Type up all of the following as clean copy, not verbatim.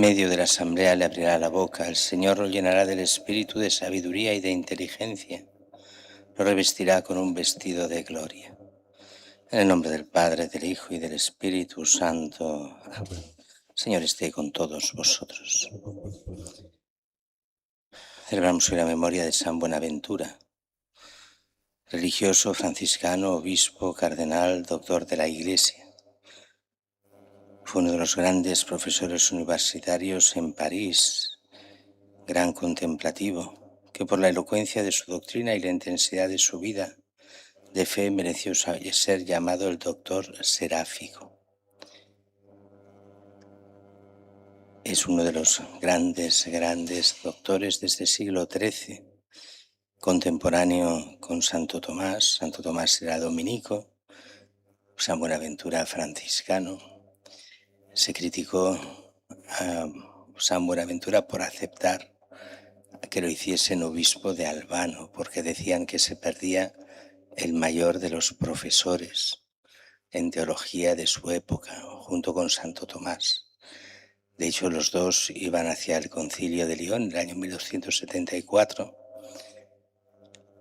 medio de la asamblea le abrirá la boca, el Señor lo llenará del espíritu de sabiduría y de inteligencia, lo revestirá con un vestido de gloria. En el nombre del Padre, del Hijo y del Espíritu Santo. Amén. Señor esté con todos vosotros. Celebramos hoy la memoria de San Buenaventura, religioso, franciscano, obispo, cardenal, doctor de la Iglesia. Fue uno de los grandes profesores universitarios en París, gran contemplativo, que por la elocuencia de su doctrina y la intensidad de su vida de fe mereció ser llamado el doctor seráfico. Es uno de los grandes doctores de este siglo XIII, contemporáneo con Santo Tomás. Santo Tomás era dominico, San Buenaventura franciscano. Se criticó a San Buenaventura por aceptar que lo hiciesen obispo de Albano, porque decían que se perdía el mayor de los profesores en teología de su época, junto con Santo Tomás. De hecho, los dos iban hacia el Concilio de León en el año 1274.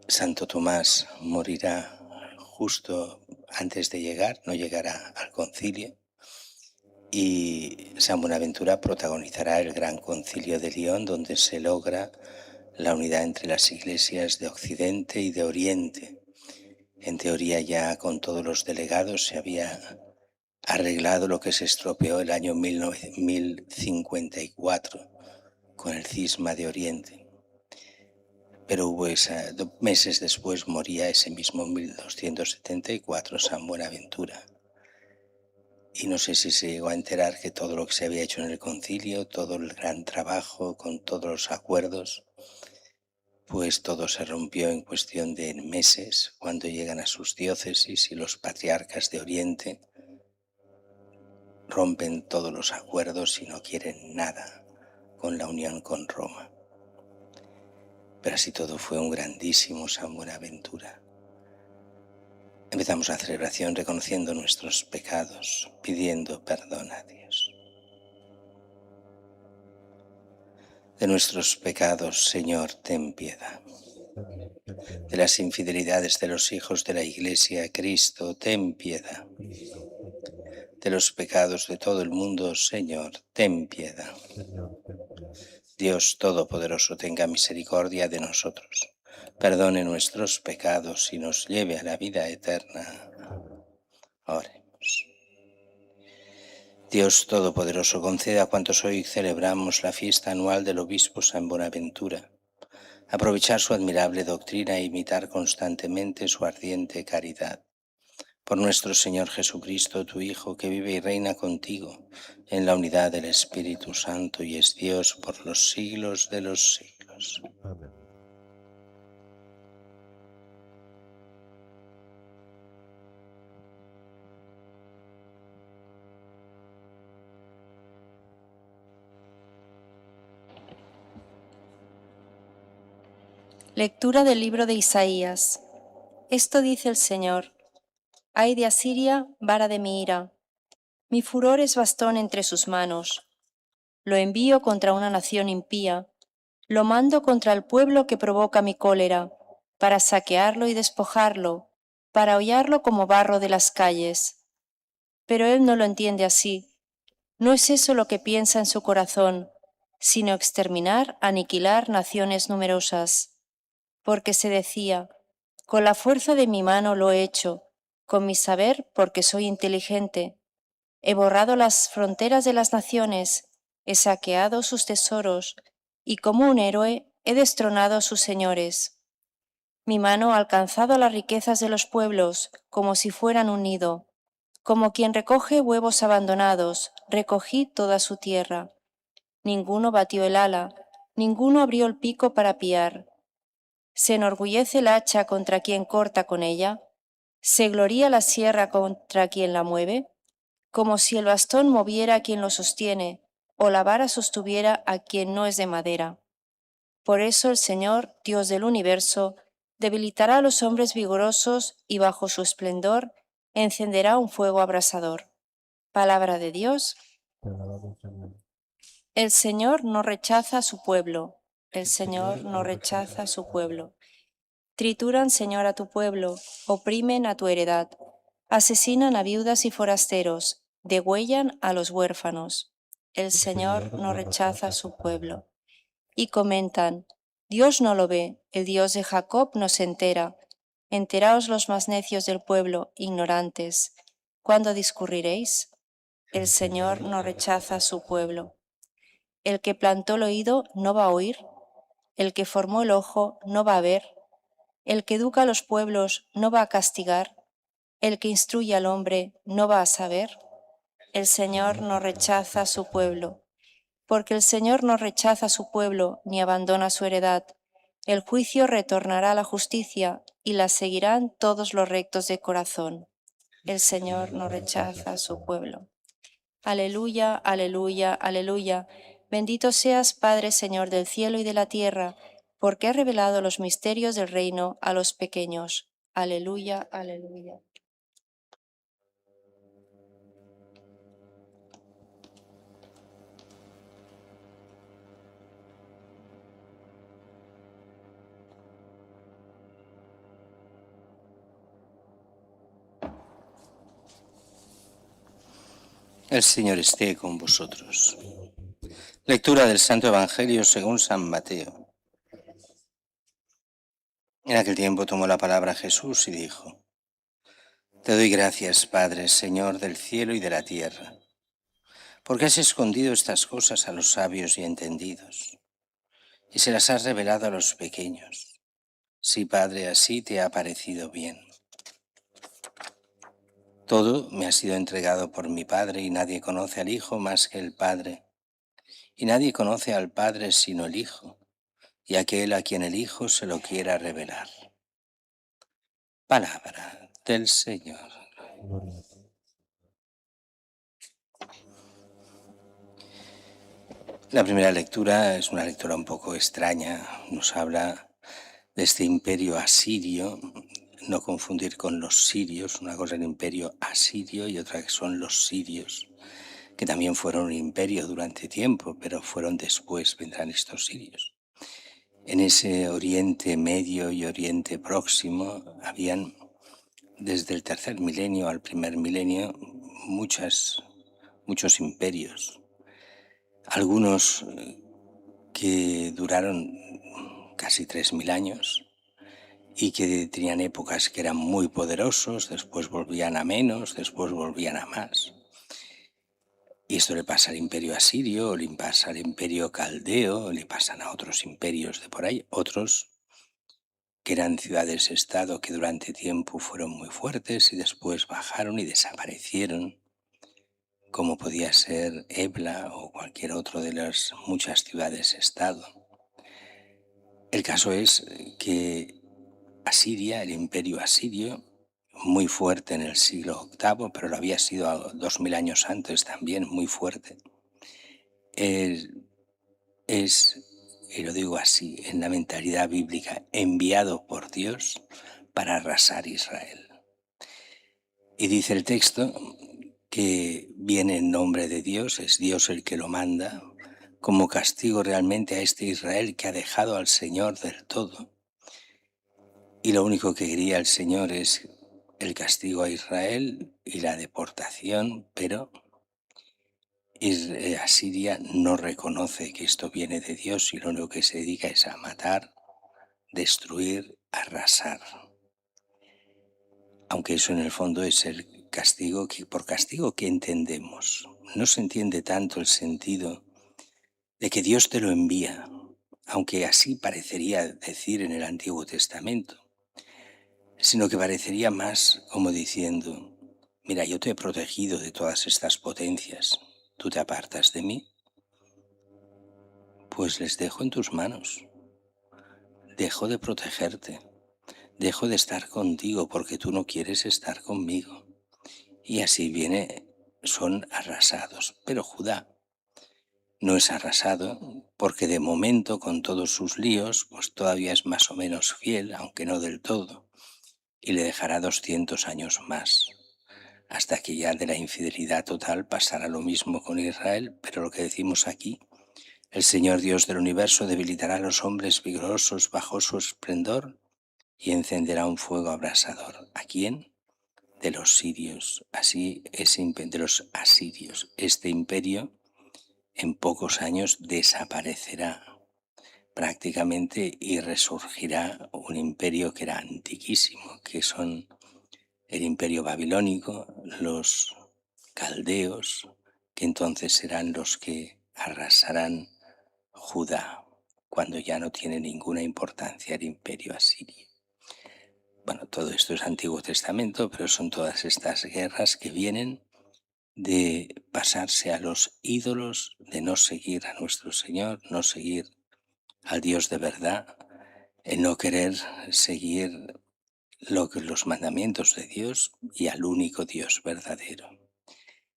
Santo Tomás morirá justo antes de llegar, no llegará al concilio, y San Buenaventura protagonizará el Gran Concilio de León, donde se logra la unidad entre las iglesias de Occidente y de Oriente. En teoría, ya con todos los delegados se había arreglado lo que se estropeó el año 1054 con el cisma de Oriente. Pero meses después moría ese mismo 1274 San Buenaventura. Y no sé si se llegó a enterar que todo lo que se había hecho en el concilio, todo el gran trabajo, con todos los acuerdos, pues todo se rompió en cuestión de meses cuando llegan a sus diócesis y los patriarcas de Oriente rompen todos los acuerdos y no quieren nada con la unión con Roma. Pero así todo fue un grandísimo San Buenaventura. Empezamos la celebración reconociendo nuestros pecados, pidiendo perdón a Dios. De nuestros pecados, Señor, ten piedad. De las infidelidades de los hijos de la Iglesia, Cristo, ten piedad. De los pecados de todo el mundo, Señor, ten piedad. Dios Todopoderoso tenga misericordia de nosotros, perdone nuestros pecados y nos lleve a la vida eterna. Oremos. Dios Todopoderoso, conceda a cuantos hoy celebramos la fiesta anual del Obispo San Buenaventura aprovechar su admirable doctrina e imitar constantemente su ardiente caridad. Por nuestro Señor Jesucristo, tu Hijo, que vive y reina contigo en la unidad del Espíritu Santo y es Dios por los siglos de los siglos. Amén. Lectura del libro de Isaías. Esto dice el Señor: Ay de Asiria, vara de mi ira. Mi furor es bastón entre sus manos. Lo envío contra una nación impía. Lo mando contra el pueblo que provoca mi cólera, para saquearlo y despojarlo, para hollarlo como barro de las calles. Pero él no lo entiende así. No es eso lo que piensa en su corazón, sino exterminar, aniquilar naciones numerosas. Porque se decía: con la fuerza de mi mano lo he hecho, con mi saber porque soy inteligente. He borrado las fronteras de las naciones, he saqueado sus tesoros, y como un héroe he destronado a sus señores. Mi mano ha alcanzado las riquezas de los pueblos, como si fueran un nido. Como quien recoge huevos abandonados, recogí toda su tierra. Ninguno batió el ala, ninguno abrió el pico para piar. ¿Se enorgullece el hacha contra quien corta con ella? ¿Se gloría la sierra contra quien la mueve? Como si el bastón moviera a quien lo sostiene, o la vara sostuviera a quien no es de madera. Por eso el Señor, Dios del universo, debilitará a los hombres vigorosos y bajo su esplendor encenderá un fuego abrasador. Palabra de Dios. Te alabamos, Señor. El Señor no rechaza a su pueblo. El Señor no rechaza a su pueblo. Trituran, Señor, a tu pueblo, oprimen a tu heredad, asesinan a viudas y forasteros, degüellan a los huérfanos. El Señor no rechaza a su pueblo. Y comentan, Dios no lo ve, el Dios de Jacob no se entera. Enteraos los más necios del pueblo, ignorantes. ¿Cuándo discurriréis? El Señor no rechaza a su pueblo. El que plantó el oído no va a oír, el que formó el ojo no va a ver, el que educa a los pueblos no va a castigar, el que instruye al hombre no va a saber. El Señor no rechaza a su pueblo, porque el Señor no rechaza a su pueblo ni abandona su heredad. El juicio retornará a la justicia y la seguirán todos los rectos de corazón. El Señor no rechaza a su pueblo. Aleluya, aleluya, aleluya. Bendito seas, Padre, Señor del cielo y de la tierra, porque has revelado los misterios del reino a los pequeños. Aleluya, aleluya. El Señor esté con vosotros. Lectura del Santo Evangelio según San Mateo. En aquel tiempo tomó la palabra Jesús y dijo: Te doy gracias, Padre, Señor del cielo y de la tierra, porque has escondido estas cosas a los sabios y entendidos, y se las has revelado a los pequeños. Sí, Padre, así te ha parecido bien. Todo me ha sido entregado por mi Padre, y nadie conoce al Hijo más que el Padre, y nadie conoce al Padre sino el Hijo, y aquel a quien el Hijo se lo quiera revelar. Palabra del Señor. La primera lectura es una lectura un poco extraña. Nos habla de este imperio asirio, no confundir con los sirios. Una cosa es el imperio asirio y otra que son los sirios, que también fueron un imperio durante tiempo, pero fueron después, vendrán estos sirios. En ese Oriente Medio y Oriente Próximo habían, desde el tercer milenio al primer milenio, muchos imperios. Algunos que duraron casi 3000 años y que tenían épocas que eran muy poderosos, después volvían a menos, después volvían a más. Y esto le pasa al imperio asirio, le pasa al imperio caldeo, le pasan a otros imperios de por ahí, otros que eran ciudades-estado que durante tiempo fueron muy fuertes y después bajaron y desaparecieron, como podía ser Ebla o cualquier otro de las muchas ciudades-estado. El caso es que Asiria, el imperio asirio, muy fuerte en el siglo VIII, pero lo había sido 2000 años antes también, muy fuerte, y lo digo así, en la mentalidad bíblica, enviado por Dios para arrasar Israel. Y dice el texto que viene en nombre de Dios, es Dios el que lo manda, como castigo realmente a este Israel que ha dejado al Señor del todo. Y lo único que quería el Señor es el castigo a Israel y la deportación, pero Asiria no reconoce que esto viene de Dios y lo único que se dedica es a matar, destruir, arrasar. Aunque eso en el fondo es el castigo, que por castigo que entendemos. No se entiende tanto el sentido de que Dios te lo envía, aunque así parecería decir en el Antiguo Testamento, sino que parecería más como diciendo: mira, yo te he protegido de todas estas potencias, tú te apartas de mí, pues les dejo en tus manos, dejo de protegerte, dejo de estar contigo porque tú no quieres estar conmigo. Y así son arrasados. Pero Judá no es arrasado porque de momento, con todos sus líos, pues todavía es más o menos fiel, aunque no del todo, y le dejará 200 años más, hasta que ya de la infidelidad total pasará lo mismo con Israel. Pero lo que decimos aquí El Señor Dios del universo debilitará a los hombres vigorosos bajo su esplendor y encenderá un fuego abrasador. ¿A quién? De los sirios. Así de los asirios. Este imperio en pocos años desaparecerá prácticamente y resurgirá un imperio que era antiquísimo, que son el imperio babilónico, los caldeos, que entonces serán los que arrasarán Judá, cuando ya no tiene ninguna importancia el imperio asirio. Bueno, todo esto es Antiguo Testamento, pero son todas estas guerras que vienen de pasarse a los ídolos, de no seguir a nuestro Señor, no seguir al Dios de verdad, el no querer seguir los mandamientos de Dios y al único Dios verdadero.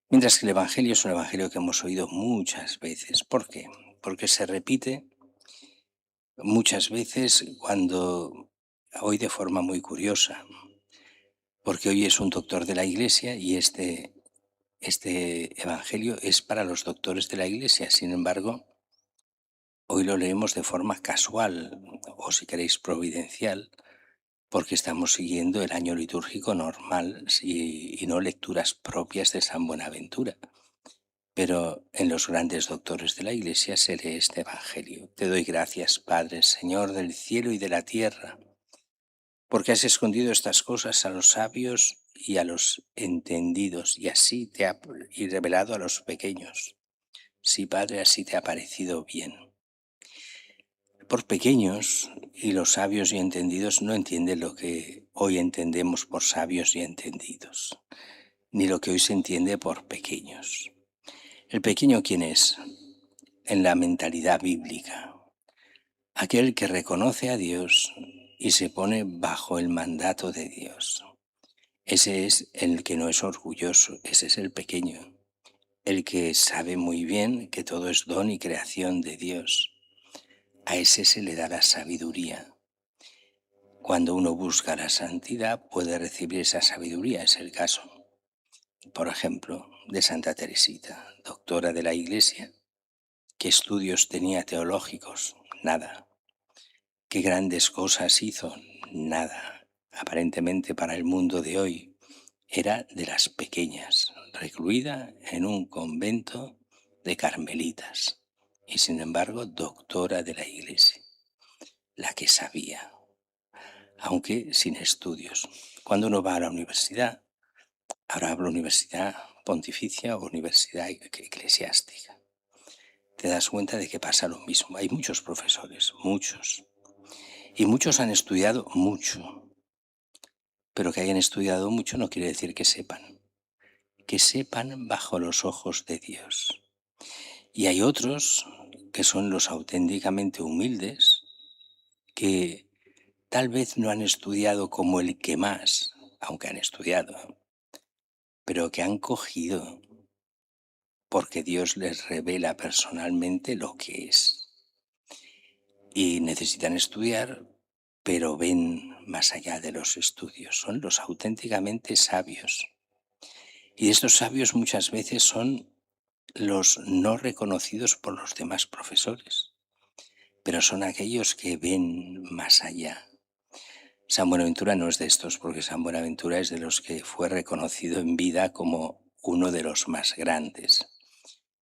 Mientras que el Evangelio es un Evangelio que hemos oído muchas veces. ¿Por qué? Porque se repite muchas veces hoy de forma muy curiosa, porque hoy es un doctor de la Iglesia y este Evangelio es para los doctores de la Iglesia. Sin embargo, hoy lo leemos de forma casual o, si queréis, providencial, porque estamos siguiendo el año litúrgico normal y no lecturas propias de San Buenaventura. Pero en los grandes doctores de la Iglesia se lee este Evangelio. Te doy gracias, Padre, Señor del cielo y de la tierra, porque has escondido estas cosas a los sabios y a los entendidos, y revelado a los pequeños. Sí, Padre, así te ha parecido bien. Por pequeños, y los sabios y entendidos no entienden lo que hoy entendemos por sabios y entendidos, ni lo que hoy se entiende por pequeños. ¿El pequeño quién es? En la mentalidad bíblica, aquel que reconoce a Dios y se pone bajo el mandato de Dios. Ese es el que no es orgulloso, ese es el pequeño, el que sabe muy bien que todo es don y creación de Dios. A ese se le da la sabiduría. Cuando uno busca la santidad puede recibir esa sabiduría, es el caso, por ejemplo, de Santa Teresita, doctora de la Iglesia. ¿Qué estudios tenía teológicos? Nada. ¿Qué grandes cosas hizo? Nada. Aparentemente para el mundo de hoy era de las pequeñas, recluida en un convento de carmelitas y sin embargo doctora de la Iglesia, la que sabía, aunque sin estudios. Cuando uno va a la universidad, ahora hablo universidad pontificia o universidad eclesiástica, te das cuenta de que pasa lo mismo. Hay muchos profesores, muchos, y muchos han estudiado mucho, pero que hayan estudiado mucho no quiere decir que sepan bajo los ojos de Dios. Y hay otros que son los auténticamente humildes, que tal vez no han estudiado como el que más, aunque han estudiado, pero que han cogido porque Dios les revela personalmente lo que es. Y necesitan estudiar, pero ven más allá de los estudios. Son los auténticamente sabios. Y estos sabios muchas veces son los no reconocidos por los demás profesores, pero son aquellos que ven más allá. San Buenaventura no es de estos, porque San Buenaventura es de los que fue reconocido en vida como uno de los más grandes.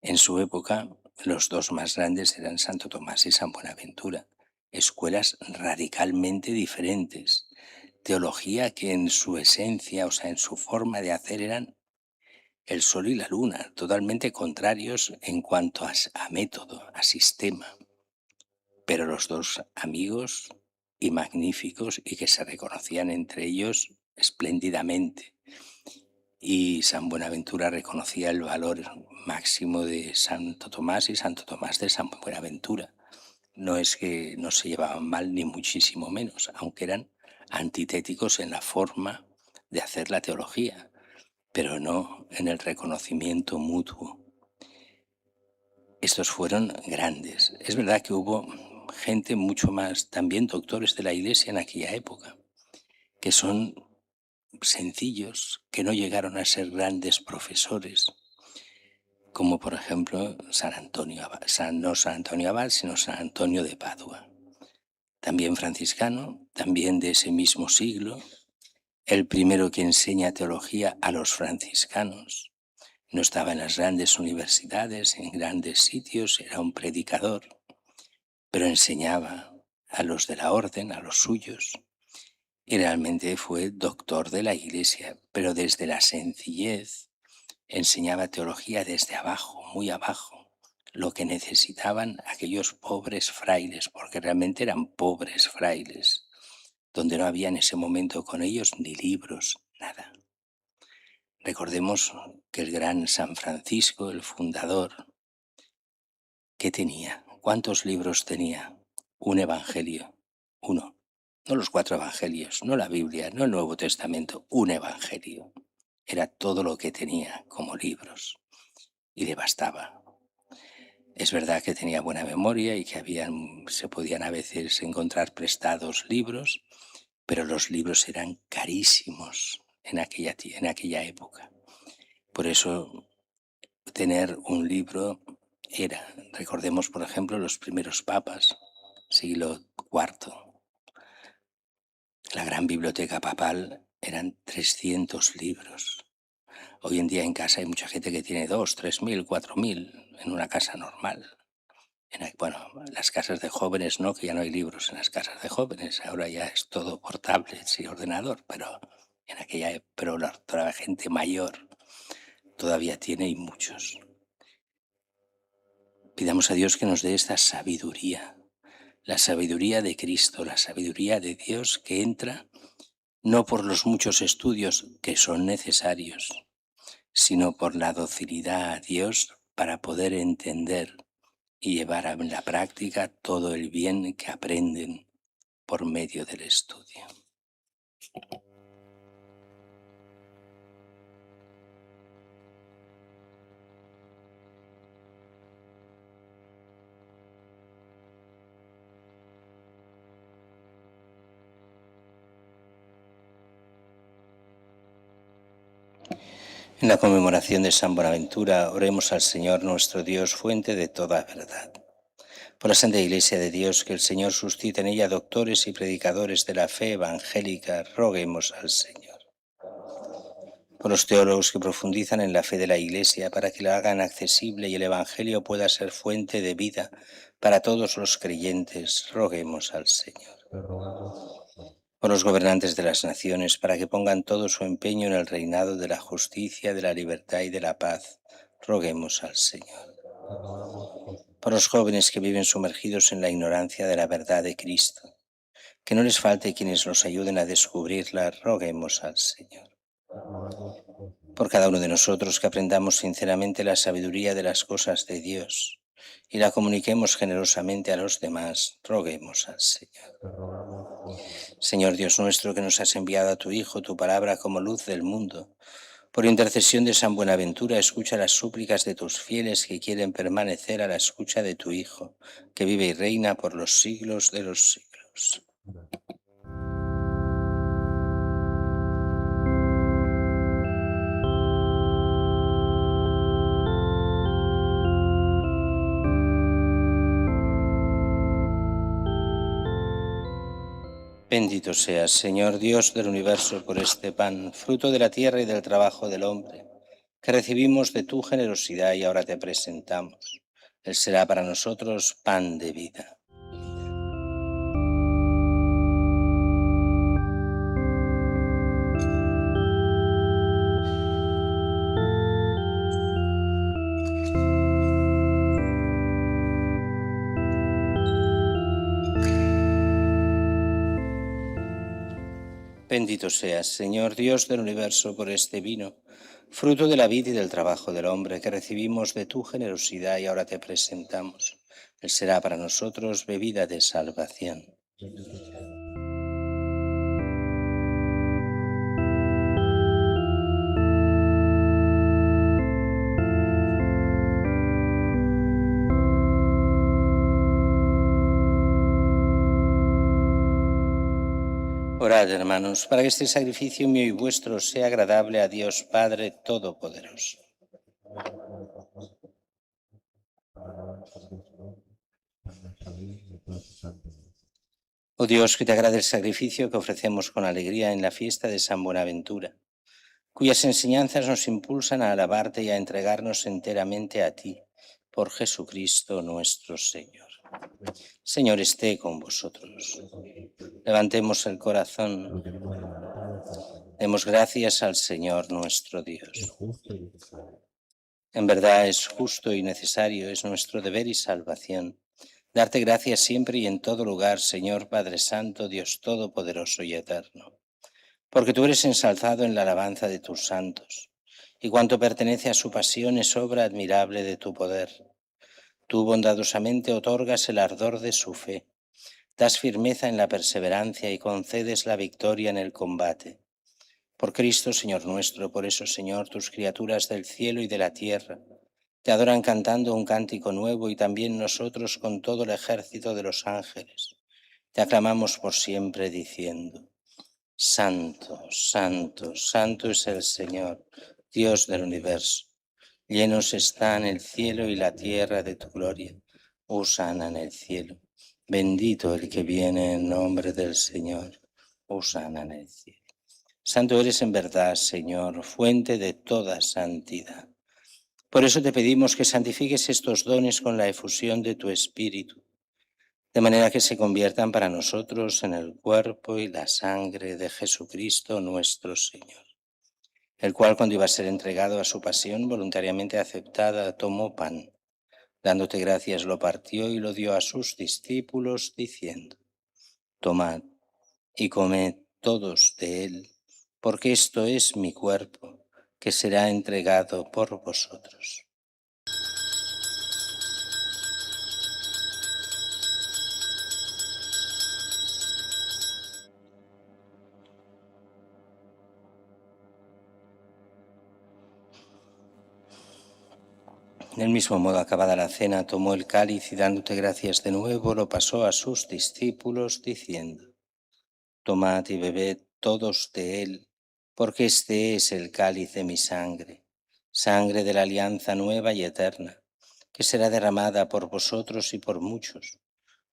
En su época, los dos más grandes eran Santo Tomás y San Buenaventura, escuelas radicalmente diferentes, teología que en su esencia, o sea, en su forma de hacer eran el sol y la luna, totalmente contrarios en cuanto a método, a sistema, pero los dos amigos y magníficos y que se reconocían entre ellos espléndidamente. Y San Buenaventura reconocía el valor máximo de Santo Tomás y Santo Tomás de San Buenaventura. No es que no se llevaban mal ni muchísimo menos, aunque eran antitéticos en la forma de hacer la teología, pero no en el reconocimiento mutuo. Estos fueron grandes. Es verdad que hubo gente mucho más, también doctores de la Iglesia en aquella época, que son sencillos, que no llegaron a ser grandes profesores, como por ejemplo San Antonio Abad, no San Antonio Abad, sino San Antonio de Padua, también franciscano, también de ese mismo siglo, el primero que enseña teología a los franciscanos. No estaba en las grandes universidades, en grandes sitios, era un predicador, pero enseñaba a los de la orden, a los suyos, y realmente fue doctor de la Iglesia, pero desde la sencillez enseñaba teología desde abajo, muy abajo, lo que necesitaban aquellos pobres frailes, porque realmente eran pobres frailes, donde no había en ese momento con ellos ni libros, nada. Recordemos que el gran San Francisco, el fundador, ¿qué tenía? ¿Cuántos libros tenía? Un evangelio, uno. No los 4 evangelios, no la Biblia, no el Nuevo Testamento, un evangelio. Era todo lo que tenía como libros y le bastaba. Es verdad que tenía buena memoria y que se podían a veces encontrar prestados libros, pero los libros eran carísimos en aquella época. Por eso tener un libro recordemos por ejemplo los primeros papas, siglo IV, la gran biblioteca papal eran 300 libros. Hoy en día en casa hay mucha gente que tiene 2, 3.000, 4.000 en una casa normal. Bueno, las casas de jóvenes no, que ya no hay libros en las casas de jóvenes, ahora ya es todo por tablets y ordenador, pero pero toda la gente mayor todavía tiene y muchos. Pidamos a Dios que nos dé esta sabiduría, la sabiduría de Cristo, la sabiduría de Dios que entra no por los muchos estudios que son necesarios, sino por la docilidad a Dios para poder entender y llevar a la práctica todo el bien que aprenden por medio del estudio. En la conmemoración de San Buenaventura, oremos al Señor nuestro Dios, fuente de toda verdad. Por la Santa Iglesia de Dios, que el Señor suscite en ella doctores y predicadores de la fe evangélica, roguemos al Señor. Por los teólogos que profundizan en la fe de la Iglesia, para que la hagan accesible y el Evangelio pueda ser fuente de vida para todos los creyentes, roguemos al Señor. Por los gobernantes de las naciones, para que pongan todo su empeño en el reinado de la justicia, de la libertad y de la paz, roguemos al Señor. Por los jóvenes que viven sumergidos en la ignorancia de la verdad de Cristo, que no les falte quienes los ayuden a descubrirla, roguemos al Señor. Por cada uno de nosotros, que aprendamos sinceramente la sabiduría de las cosas de Dios y la comuniquemos generosamente a los demás, roguemos al Señor. Señor Dios nuestro, que nos has enviado a tu Hijo, tu palabra como luz del mundo, por intercesión de San Buenaventura, escucha las súplicas de tus fieles que quieren permanecer a la escucha de tu Hijo, que vive y reina por los siglos de los siglos. Bendito seas, Señor Dios del universo, por este pan, fruto de la tierra y del trabajo del hombre, que recibimos de tu generosidad y ahora te presentamos. Él será para nosotros pan de vida. Bendito seas, Señor Dios del universo, por este vino, fruto de la vida y del trabajo del hombre, que recibimos de tu generosidad y ahora te presentamos. Él será para nosotros bebida de salvación. Orad, hermanos, para que este sacrificio mío y vuestro sea agradable a Dios Padre Todopoderoso. Oh Dios, que te agrade el sacrificio que ofrecemos con alegría en la fiesta de San Buenaventura, cuyas enseñanzas nos impulsan a alabarte y a entregarnos enteramente a ti, por Jesucristo nuestro Señor. Señor, esté con vosotros. Levantemos el corazón. Demos gracias al Señor nuestro Dios. En verdad es justo y necesario, es nuestro deber y salvación, darte gracias siempre y en todo lugar, Señor Padre Santo, Dios Todopoderoso y Eterno, porque tú eres ensalzado en la alabanza de tus santos, y cuanto pertenece a su pasión es obra admirable de tu poder. Tú bondadosamente otorgas el ardor de su fe, das firmeza en la perseverancia y concedes la victoria en el combate. Por Cristo, Señor nuestro, por eso, Señor, tus criaturas del cielo y de la tierra te adoran cantando un cántico nuevo, y también nosotros con todo el ejército de los ángeles te aclamamos por siempre diciendo: Santo, santo, santo es el Señor, Dios del universo. Llenos están el cielo y la tierra de tu gloria. Hosana en el cielo. Bendito el que viene en nombre del Señor. Hosana en el cielo. Santo eres en verdad, Señor, fuente de toda santidad. Por eso te pedimos que santifiques estos dones con la efusión de tu Espíritu, de manera que se conviertan para nosotros en el cuerpo y la sangre de Jesucristo nuestro Señor, el cual, cuando iba a ser entregado a su pasión voluntariamente aceptada, tomó pan, dándote gracias lo partió y lo dio a sus discípulos, diciendo: Tomad y comed todos de él, porque esto es mi cuerpo, que será entregado por vosotros. Del mismo modo, acabada la cena, tomó el cáliz y, dándote gracias de nuevo, lo pasó a sus discípulos, diciendo: Tomad y bebed todos de él, porque este es el cáliz de mi sangre, sangre de la alianza nueva y eterna, que será derramada por vosotros y por muchos,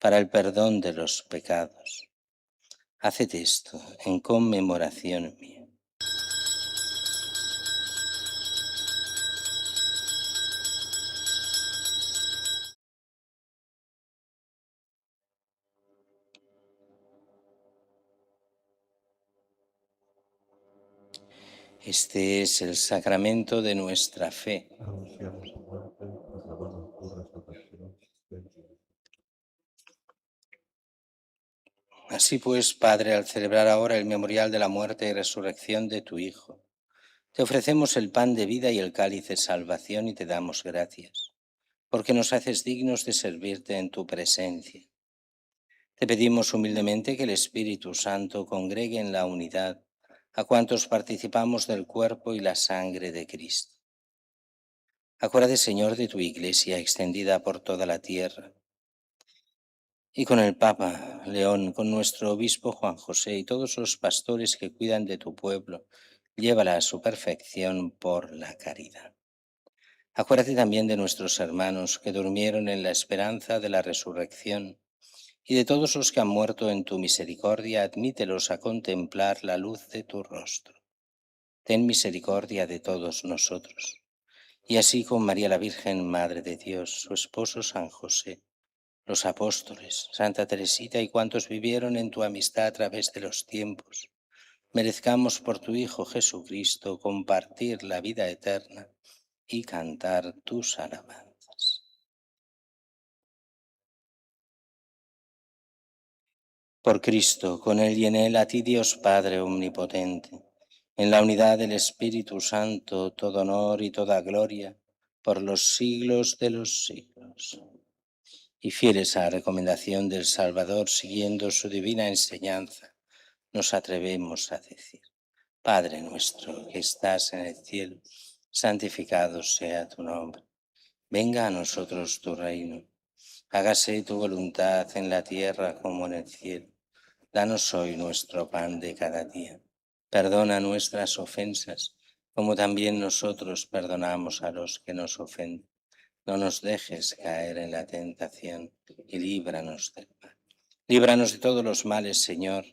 para el perdón de los pecados. Haced esto en conmemoración mía. Este es el sacramento de nuestra fe. Anunciamos su muerte, proclamamos tu resurrección. Ven, Señor. Así pues, Padre, al celebrar ahora el memorial de la muerte y resurrección de tu Hijo, te ofrecemos el pan de vida y el cáliz de salvación y te damos gracias, porque nos haces dignos de servirte en tu presencia. Te pedimos humildemente que el Espíritu Santo congregue en la unidad a cuantos participamos del cuerpo y la sangre de Cristo. Acuérdate, Señor, de tu Iglesia extendida por toda la tierra, y con el Papa León, con nuestro obispo Juan José y todos los pastores que cuidan de tu pueblo, llévala a su perfección por la caridad. Acuérdate también de nuestros hermanos que durmieron en la esperanza de la resurrección, y de todos los que han muerto en tu misericordia, admítelos a contemplar la luz de tu rostro. Ten misericordia de todos nosotros. Y así con María la Virgen, Madre de Dios, su esposo San José, los apóstoles, Santa Teresita y cuantos vivieron en tu amistad a través de los tiempos, merezcamos por tu Hijo Jesucristo compartir la vida eterna y cantar tus alabanzas. Por Cristo, con Él y en Él, a ti Dios Padre Omnipotente, en la unidad del Espíritu Santo, todo honor y toda gloria, por los siglos de los siglos. Y fieles a la recomendación del Salvador, siguiendo su divina enseñanza, nos atrevemos a decir: Padre nuestro que estás en el cielo, santificado sea tu nombre. Venga a nosotros tu reino. Hágase tu voluntad en la tierra como en el cielo. Danos hoy nuestro pan de cada día. Perdona nuestras ofensas, como también nosotros perdonamos a los que nos ofenden. No nos dejes caer en la tentación y líbranos del mal. Líbranos de todos los males, Señor.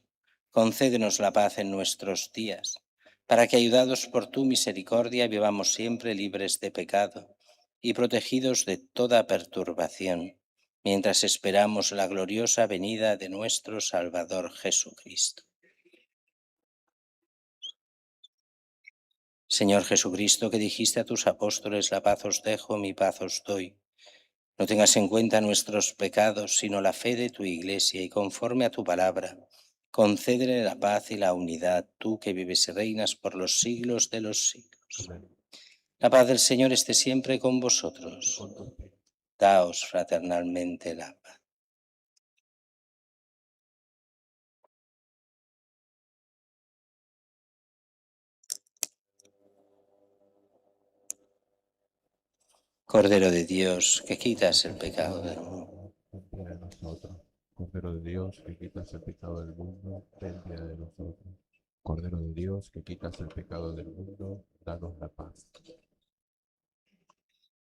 Concédenos la paz en nuestros días, para que, ayudados por tu misericordia, vivamos siempre libres de pecado y protegidos de toda perturbación, mientras esperamos la gloriosa venida de nuestro Salvador Jesucristo. Señor Jesucristo, que dijiste a tus apóstoles: la paz os dejo, mi paz os doy. No tengas en cuenta nuestros pecados, sino la fe de tu Iglesia, y conforme a tu palabra, concédele la paz y la unidad, tú que vives y reinas por los siglos de los siglos. Amén. La paz del Señor esté siempre con vosotros. Con tu espíritu. Daos fraternalmente la paz. Cordero de Dios, que quitas el pecado del mundo. Ten piedad de nosotros. Cordero de Dios, que quitas el pecado del mundo, ten piedad de nosotros. Cordero de Dios, que quitas el pecado del mundo, danos la paz.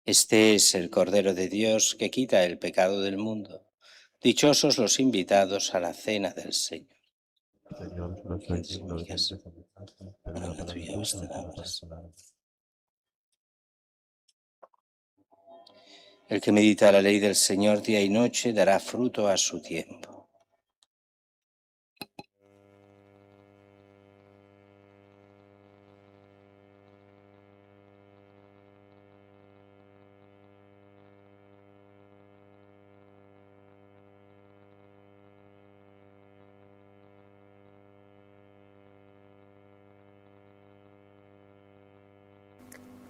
Este es el Cordero de Dios que quita el pecado del mundo. Dichosos los invitados a la cena del Señor. Señor, no soy digno de que entres en mi casa, pero una palabra tuya bastará para sanarme. El que medita la ley del Señor día y noche dará fruto a su tiempo.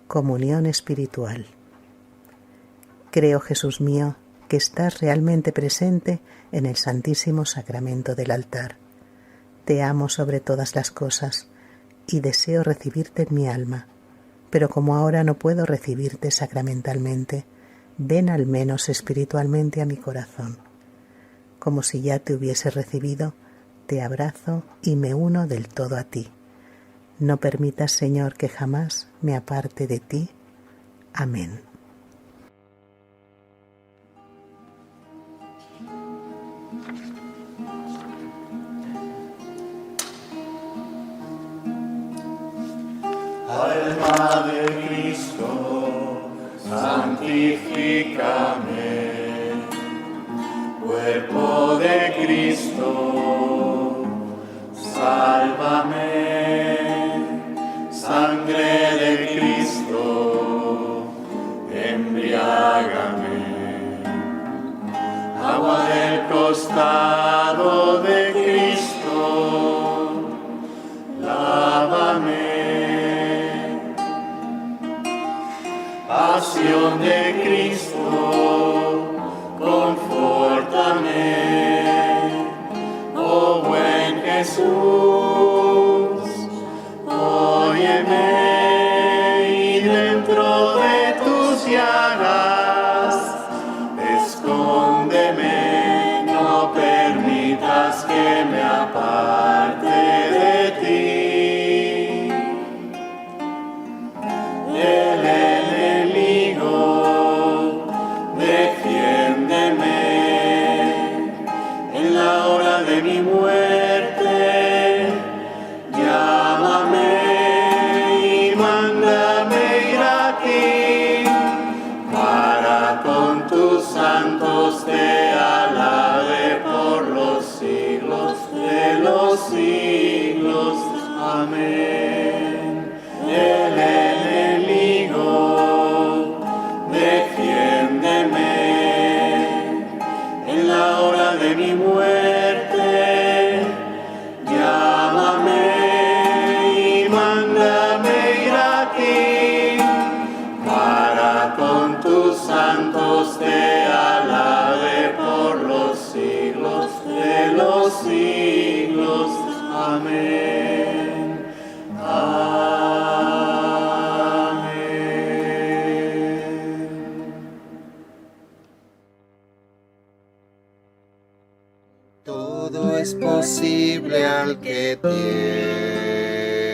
Comunión espiritual. Creo, Jesús mío, que estás realmente presente en el Santísimo Sacramento del altar. Te amo sobre todas las cosas y deseo recibirte en mi alma, pero como ahora no puedo recibirte sacramentalmente, ven al menos espiritualmente a mi corazón. Como si ya te hubiese recibido, te abrazo y me uno del todo a ti. No permitas, Señor, que jamás me aparte de ti. Amén. Alma de Cristo, santifícame. Cuerpo de Cristo, sálvame. Sangre de Cristo, embriágame. Agua del costado de Cristo, lávame. Pasión de Cristo, confórtame. Oh buen Jesús, óyeme, y dentro de tus llagas, escóndeme, no permitas que me aparte de ti. El enemigo, defiéndeme en la hora de mi muerte. Llámame y mándame ir a ti, para con tus santos te alabe por los siglos de los siglos. Amén. El enemigo, defiéndeme en la hora de mi muerte. Llámame y mándame ir a ti, para con tus santos te alabe por los siglos de los siglos. Amén. Amén. Todo es posible al que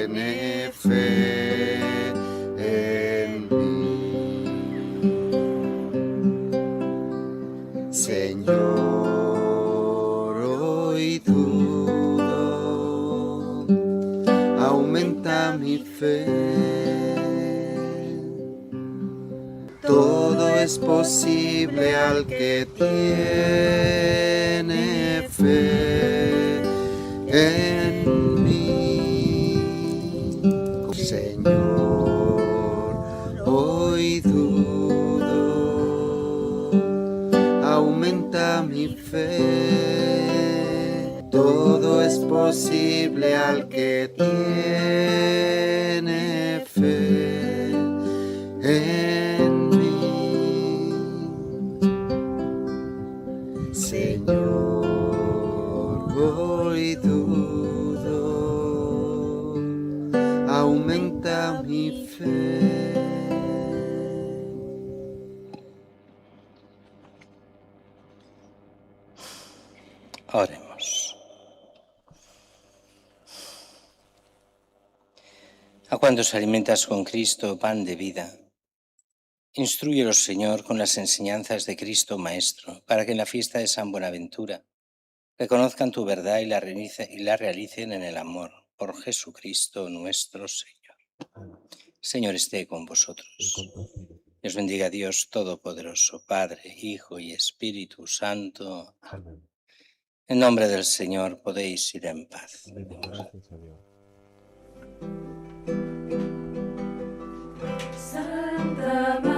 tiene fe en mí. Señor, hoy dudo, aumenta mi fe. Todo es posible al que tiene fe en mí. Señor, hoy dudo, aumenta mi fe. Todo es posible al que tiene fe en mí. Señor, hoy dudo, aumenta mi fe. Oremos. A cuantos alimentas con Cristo, pan de vida, instrúyelos, Señor, con las enseñanzas de Cristo Maestro, para que en la fiesta de San Buenaventura reconozcan tu verdad y la realicen en el amor, por Jesucristo nuestro Señor. Señor, esté con Y vosotros. con tu espíritu. Os bendiga Dios Todopoderoso, Padre, Hijo y Espíritu Santo. Amén. En nombre del Señor podéis ir en paz. Demos gracias a Dios. Santa María.